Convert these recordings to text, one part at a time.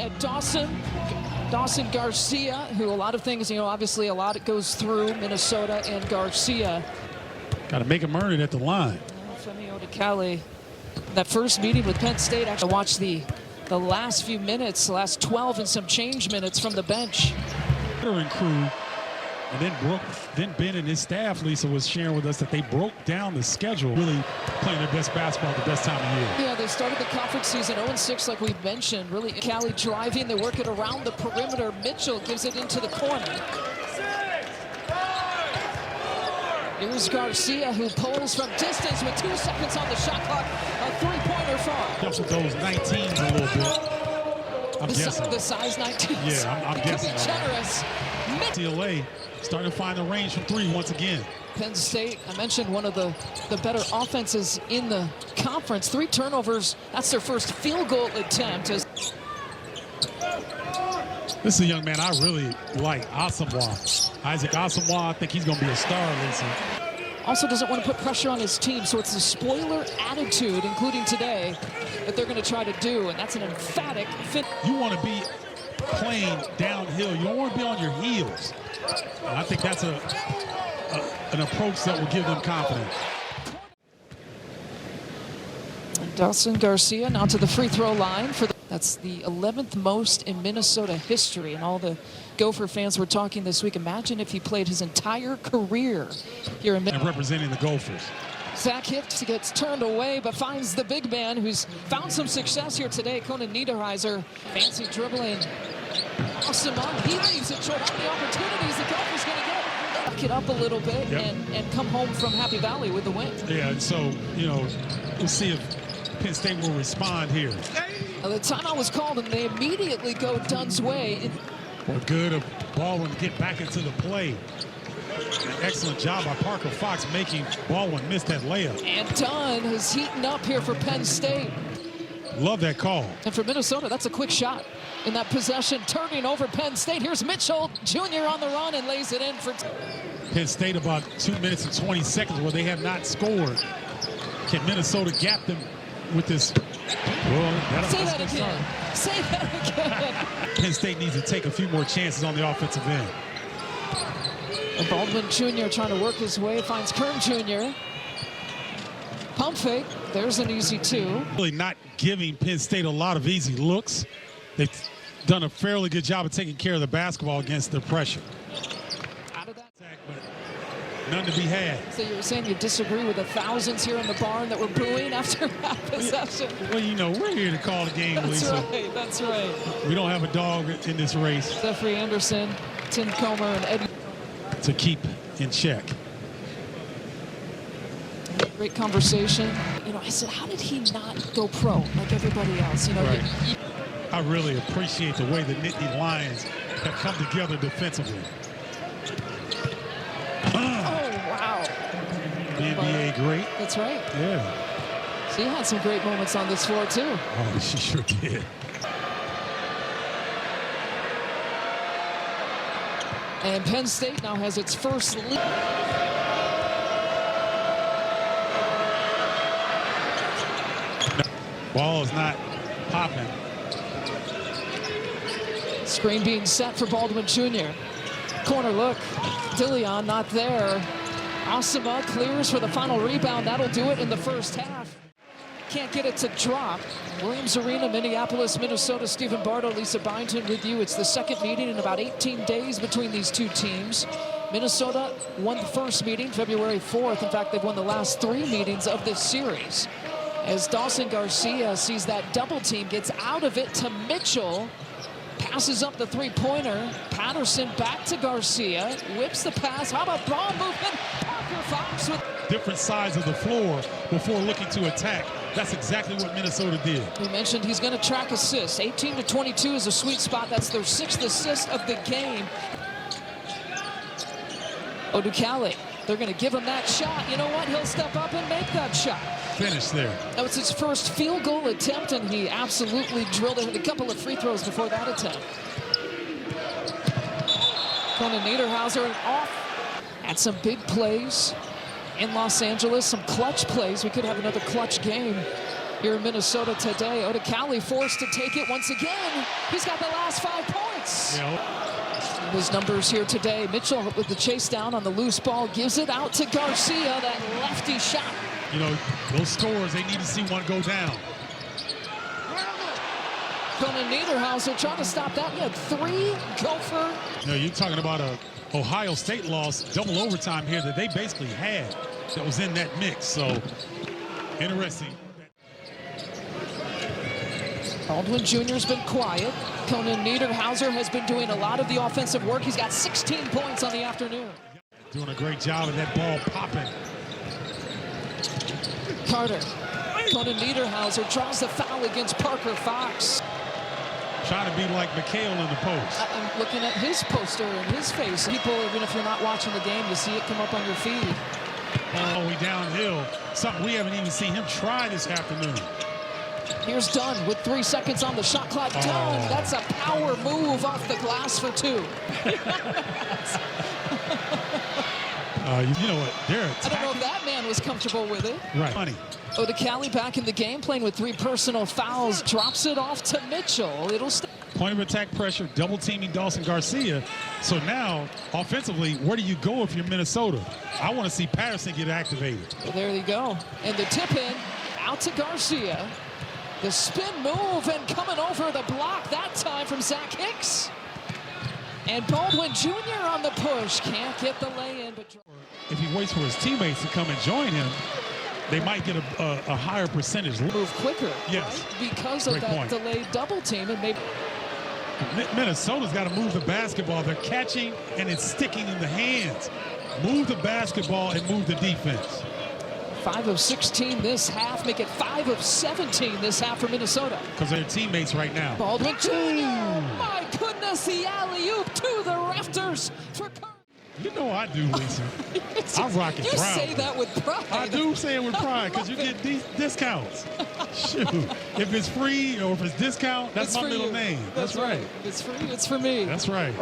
at Dawson Garcia, who a lot of things, obviously a lot goes through Minnesota and Garcia. Got to make him earn it at the line. Femi Odikale, that first meeting with Penn State, actually watched the last few minutes, the last 12 and some change minutes from the bench. And crew, and then Ben and his staff, Lisa, was sharing with us that they broke down the schedule, really playing their best basketball at the best time of year. Yeah, they started the conference season 0-6 like we mentioned. Really, Cali driving, they work it around the perimeter. Mitchell gives it into the corner. Here's Garcia, who pulls from distance with 2 seconds on the shot clock. A three-pointer fall. Jumps with those 19s a little bit. I'm guessing. The size 19. Yeah, I'm guessing. Could be generous. CLA starting to find the range from three once again. Penn State, I mentioned one of the better offenses in the conference. 3 turnovers. That's their first field goal attempt. This is a young man I really like, Asamoah. Isaac Asamoah, I think he's going to be a star, Lisa. Also doesn't want to put pressure on his team, so it's a spoiler attitude, including today, that they're going to try to do, and that's an emphatic fit. You want to be playing downhill. You don't want to be on your heels. And I think that's an approach that will give them confidence. And Dawson Garcia now to the free throw line for that's the 11th most in Minnesota history, and all the Gopher fans were talking this week. Imagine if he played his entire career here in Minnesota. And representing the Gophers. Zach Hicks gets turned away, but finds the big man who's found some success here today. Conan Niederheiser, fancy dribbling. Awesome on. He leaves it short. How many opportunities the Gophers going to get? Back it up a little bit. Yep. and come home from Happy Valley with the win. Yeah, and so, we'll see if Penn State will respond here. The timeout was called, and they immediately go Dunn's way. Well, good of Baldwin to get back into the play. An excellent job by Parker Fox making Baldwin miss that layup. And Dunn is heating up here for Penn State. Love that call. And for Minnesota, that's a quick shot in that possession, turning over Penn State. Here's Mitchell Jr. on the run and lays it in for Penn State about 2 minutes and 20 seconds where they have not scored. Can Minnesota gap them with this? Well, say that again. Say that again. Penn State needs to take a few more chances on the offensive end. And Baldwin Jr. trying to work his way, finds Kern Jr. Pump fake. There's an easy 2. Really not giving Penn State a lot of easy looks. They've done a fairly good job of taking care of the basketball against the pressure. Out of that attack, but none to be had. So you were saying you disagree with the thousands here in the barn that were booing after that possession? Well, we're here to call the game, that's Lisa. Right, that's right. We don't have a dog in this race. Jeffrey Anderson, Tim Comer, and Eddie. To keep in check. Great conversation. I said, how did he not go pro like everybody else? Right. I really appreciate the way the Nittany Lions have come together defensively. Oh, wow. The NBA great. That's right. Yeah. She had some great moments on this floor, too. Oh, she sure did. And Penn State now has its first lead. Ball is not popping. Screen being set for Baldwin Jr. Corner look. Dillion not there. Asamoah clears for the final rebound. That'll do it in the first half. Can't get it to drop. Williams Arena, Minneapolis, Minnesota. Stephen Bardo, Lisa Byington with you. It's the second meeting in about 18 days between these two teams. Minnesota won the first meeting February 4th. In fact, they've won the last 3 meetings of this series. As Dawson Garcia sees that double team, gets out of it to Mitchell. Passes up the 3-pointer. Patterson back to Garcia. Whips the pass. How about ball movement? Parker Fox with different sides of the floor before looking to attack. That's exactly what Minnesota did. We mentioned he's going to track assists. 18 to 22 is a sweet spot. That's their 6th assist of the game. Odikale, they're going to give him that shot. You know what? He'll step up and make that shot. Finish there. That was his first field goal attempt, and he absolutely drilled it with a couple of free throws before that attempt. Conan Niederheiser off at some big plays in Los Angeles, some clutch plays. We could have another clutch game here in Minnesota today. Odekale forced to take it once again. He's got the last 5 points. Yeah. His numbers here today. Mitchell with the chase down on the loose ball, gives it out to Garcia, that lefty shot. You know, those scores, they need to see one go down. Conan Niederhauser trying to stop that. He had 3 Gopher. You know, you're talking about a Ohio State loss, double overtime here that they basically had that was in that mix. So, interesting. Baldwin Jr.'s been quiet. Conan Niederhauser has been doing a lot of the offensive work. He's got 16 points on the afternoon. Doing a great job of that ball popping. Carter. Conan Niederhauser tries to foul against Parker Fox. Trying to be like McHale in the post. I'm looking at his poster and his face. People, even if you're not watching the game, you see it come up on your feed. All the way downhill. Something we haven't even seen him try this afternoon. Here's Dunn with 3 seconds on the shot clock. Dunn, that's a power move off the glass for 2. You know what? They're attacking. I don't know if that man was comfortable with it. Right. Funny. Odekale back in the game, playing with 3 personal fouls. Drops it off to Mitchell. It'll stay. Point of attack pressure, double teaming Dawson Garcia. So now, offensively, where do you go if you're Minnesota? I want to see Patterson get activated. Well, there you go. And the tip in, out to Garcia. The spin move and coming over the block that time from Zach Hicks. And Baldwin Jr. on the push. Can't get the lay-in. But if he waits for his teammates to come and join him, they might get a higher percentage. Move quicker. Yes. Right? Because of that delayed double team. And maybe Minnesota's got to move the basketball. They're catching and it's sticking in the hands. Move the basketball and move the defense. 5 of 16 this half, make it 5 of 17 this half for Minnesota. Because they're teammates right now. Baldwin Jr. My goodness, the alley-oop to the rafters for Carter. You know I do, Lisa. I rock it proud. You say that with pride. I do say it with pride because you get these discounts. Shoot. If it's free or if it's discount, that's my middle name. That's right. If it's free, it's for me. That's right.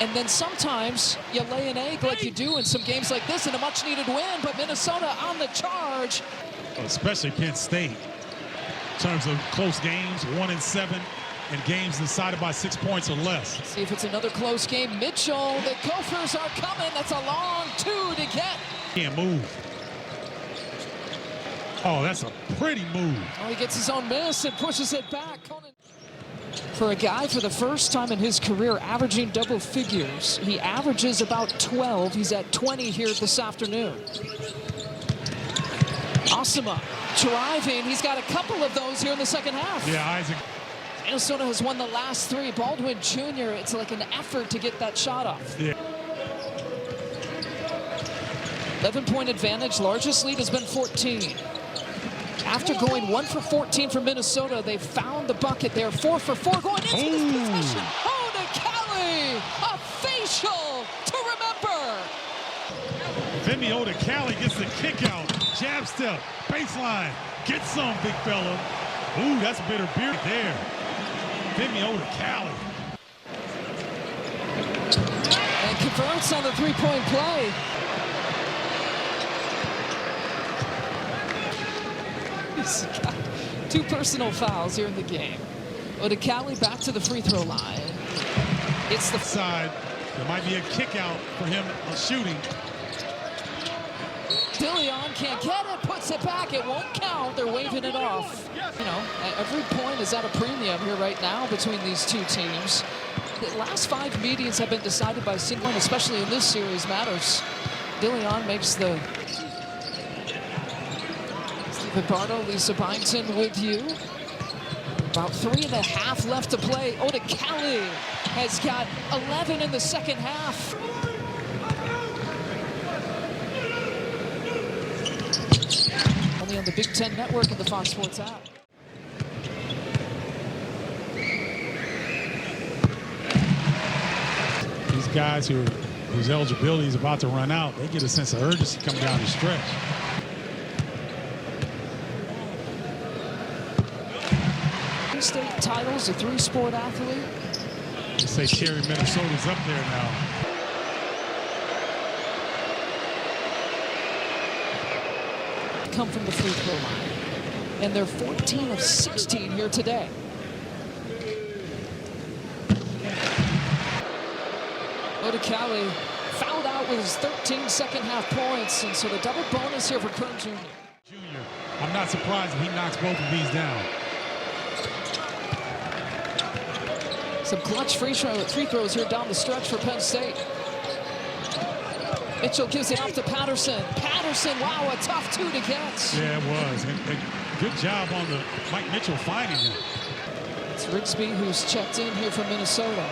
And then sometimes you lay an egg like you do in some games like this in a much-needed win, but Minnesota on the charge. Especially Penn State. In terms of close games, 1-7, and games decided by 6 points or less. See if it's another close game. Mitchell, the Gophers are coming. That's a long 2 to get. Can't move. Oh, that's a pretty move. Oh, he gets his own miss and pushes it back. Conan. For a guy for the first time in his career averaging double figures, he averages about 12. He's at 20 here this afternoon. Asima driving. He's got a couple of those here in the second half. Yeah, Isaac. Minnesota has won the last 3. Baldwin Jr., it's like an effort to get that shot off. Yeah. 11-point advantage. Largest lead has been 14. After going 1 for 14 for Minnesota, they found the bucket there. 4 for 4 going into this possession. Odekale, a facial to remember. Femi Odekale gets the kick out. Jab step, baseline. Get some, big fella. Ooh, that's bitter beer there. Femi Odekale. And converts on the 3-point play. He's got 2 personal fouls here in the game. Odekale back to the free throw line. It's the side. There might be a kick out for him shooting. Dillion can't get it, puts it back. It won't count. They're waving it off. You know, every point is at a premium here right now between these 2 teams. The last 5 meetings have been decided by single, and especially in this series matters. Dillion makes the. Stephen Bardo, Lisa Byington with you. About 3.5 left to play. Odekale has got 11 in the second half. Only on the Big Ten Network and the Fox Sports app. These guys whose eligibility is about to run out, they get a sense of urgency coming down the stretch. State titles, a 3-sport athlete. They say Cherry, Minnesota's up there now. Come from the free throw line. and they're 14 of 16 here today. Odekale fouled out with his 13 second-half points, and so the double bonus here for Kern Jr. I'm not surprised if he knocks both of these down. Some clutch free throws here down the stretch for Penn State. Mitchell gives it off to Patterson. Patterson, wow, a tough two to get. Yeah, it was. And good job on the Mike Mitchell finding him. It's Rigsby who's checked in here from Minnesota.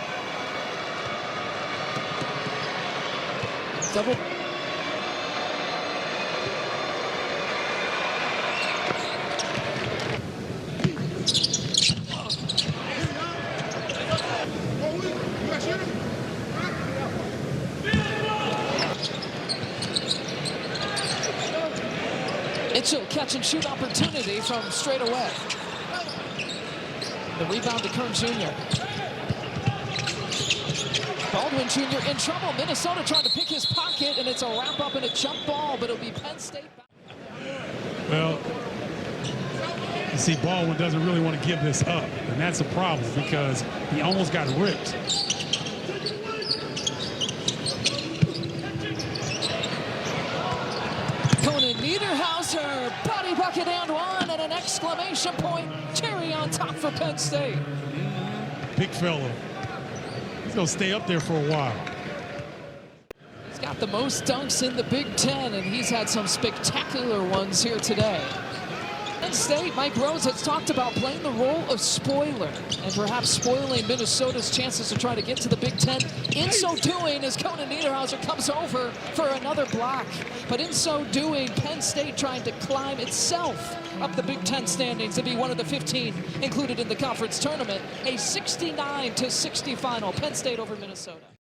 Double. Mitchell catch and shoot opportunity from straight away. The rebound to Kern Jr. Baldwin Jr. in trouble. Minnesota trying to pick his pocket, and it's a wrap up and a jump ball, but it'll be Penn State. Well, you see, Baldwin doesn't really want to give this up, and that's a problem because he almost got ripped. Niederhauser, body bucket and one, and an exclamation point. Cherry on top for Penn State. Big fella. He's going to stay up there for a while. He's got the most dunks in the Big Ten, and he's had some spectacular ones here today. Penn State, Mike Rose has talked about playing the role of spoiler and perhaps spoiling Minnesota's chances to try to get to the Big Ten. In so doing, as Conan Niederhauser comes over for another block. But in so doing, Penn State trying to climb itself up the Big Ten standings to be one of the 15 included in the conference tournament. A 69-60 final, Penn State over Minnesota.